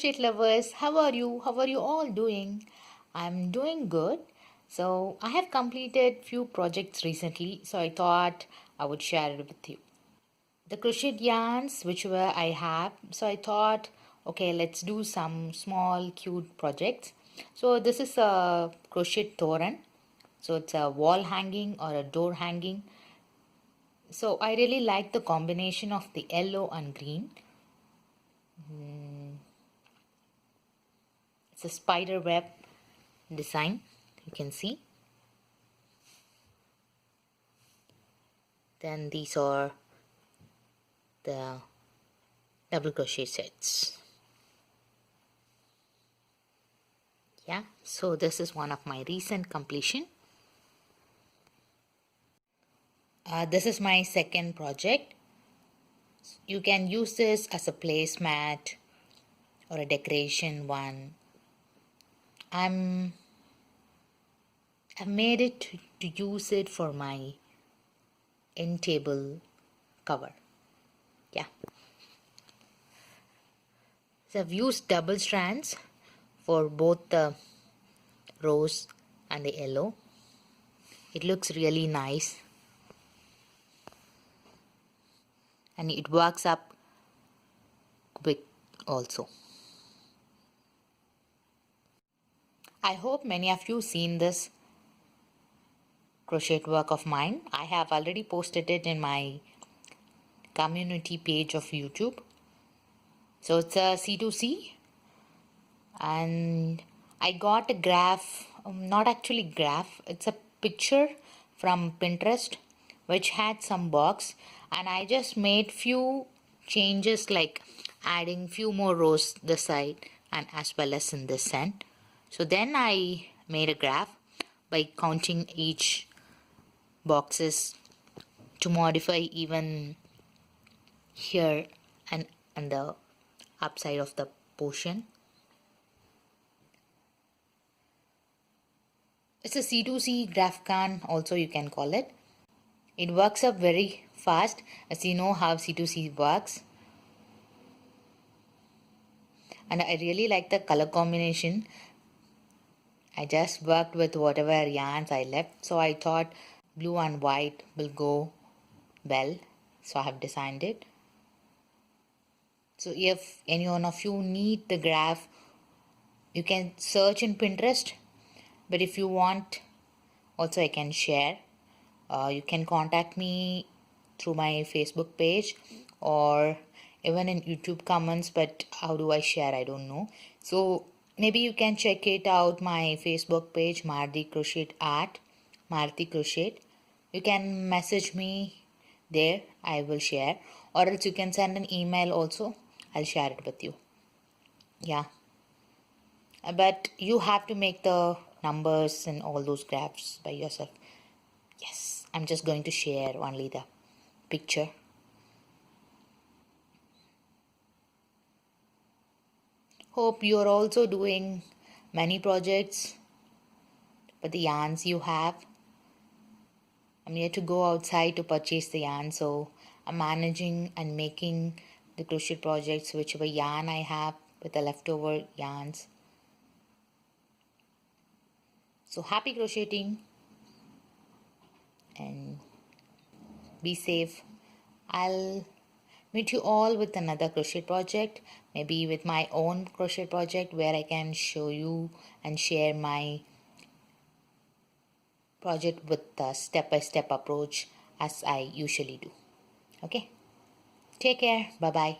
crochet lovers, how are you? How are you all doing? I'm doing good. So I have completed few projects recently, so I thought I would share it with you. The crochet yarns whichever I have, so I thought, okay, let's do some small cute projects. So this is a crochet toran. So it's a wall hanging or a door hanging. So I really like the combination of the yellow and green. It's a spider web design, you can see. Then these are the double crochet sets. Yeah, so this is one of my recent completion. This is my second project. You can use this as a placemat or a decoration one. I've made it to use it for my end table cover. Yeah. So I've used double strands for both the rose and the yellow. It looks really nice. And it works up quick also. I hope many of you seen this crochet work of mine. I have already posted it in my community page of YouTube. So it's a C2C, and I got a graph, not actually graph, it's a picture from Pinterest which had some box, and I just made few changes like adding few more rows this side and as well as in this end. So then I made a graph by counting each boxes to modify even here and on the upside of the portion. It's a C2C GraphCon also, you can call it. It works up very fast, as you know how C2C works. And I really like the color combination. I just worked with whatever yarns I left, so I thought blue and white will go well, so I have designed it. So if any one of you need the graph, you can search in Pinterest, but if you want also I can share. You can contact me through my Facebook page or even in YouTube comments, but how do I share, I don't know. So maybe you can check it out, my Facebook page, Maruti Crochet Art, Maruti Crochet. You can message me there, I will share, or else you can send an email also, I'll share it with you. Yeah, but you have to make the numbers and all those graphs by yourself. Yes, I'm just going to share only the picture. Hope you're also doing many projects with the yarns you have. I'm yet to go outside to purchase the yarn, so I'm managing and making the crochet projects whichever yarn I have with the leftover yarns. So happy crocheting and be safe. I'll meet you all with another crochet project, maybe with my own crochet project where I can show you and share my project with the step-by-step approach as I usually do. Okay, take care. Bye bye.